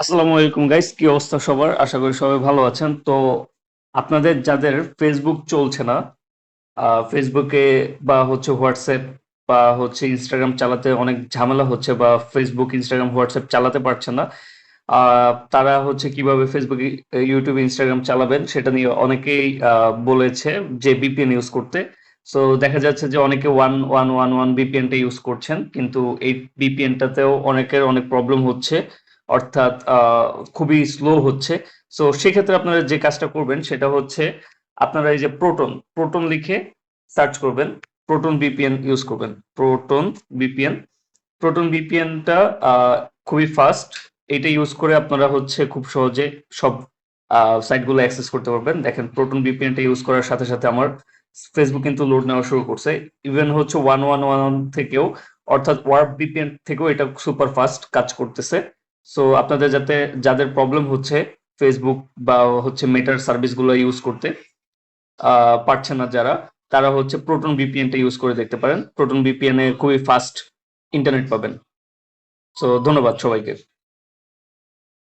আসসালামু আলাইকুম গাইস, কি অবস্থা সবার? আশা করি সবাই ভালো আছেন। তো আপনাদের যাদের ফেসবুক চলছে না, ফেসবুকে বা হচ্ছে হোয়াটসঅ্যাপ বা হচ্ছে ইনস্টাগ্রাম চালাতে অনেক ঝামেলা হচ্ছে, বা ফেসবুক ইনস্টাগ্রাম হোয়াটসঅ্যাপ চালাতে পারছে না, তারা হচ্ছে কিভাবে ফেসবুক ইউটিউব ইনস্টাগ্রাম চালাবেন সেটা নিয়ে অনেকেই বলেছে যে বিপিএন ইউজ করতে। সো দেখা যাচ্ছে যে অনেকে 1111 বিপিএনটা ইউজ করছেন, কিন্তু এই বিপিএনটাতেও অনেকের অনেক প্রবলেম হচ্ছে, অর্থাৎ খুবই স্লো হচ্ছে। সো সেক্ষেত্রে আপনারা যে কাজটা করবেন সেটা হচ্ছে আপনারা এই যে প্রোটন প্রোটন লিখে সার্চ করবেন, প্রোটন বিপিএন ইউজ করবেন। বিপিএন প্রোটন বিপিএনটা খুবই ফাস্ট। এটা ইউজ করে আপনারা হচ্ছে খুব সহজে সব সাইটগুলো অ্যাক্সেস করতে পারবেন। দেখেন, প্রোটন বিপিএনটা ইউজ করার সাথে সাথে আমার ফেসবুক কিন্তু লোড নেওয়া শুরু করছে। ইভেন হচ্ছে 1111 থেকেও, অর্থাৎ ওয়ার্প বিপিএন থেকেও এটা সুপার ফাস্ট কাজ করতেছে। সো আপনাদের যাদের প্রবলেম হচ্ছে ফেসবুক বা হচ্ছে মেটার সার্ভিসগুলো ইউজ করতে পারছে না যারা, তারা হচ্ছে প্রোটন ভিপিএনটা ইউজ করে দেখতে পারেন। প্রোটন ভিপিএন এ খুবই ফাস্ট ইন্টারনেট পাবেন। সো ধন্যবাদ সবাইকে।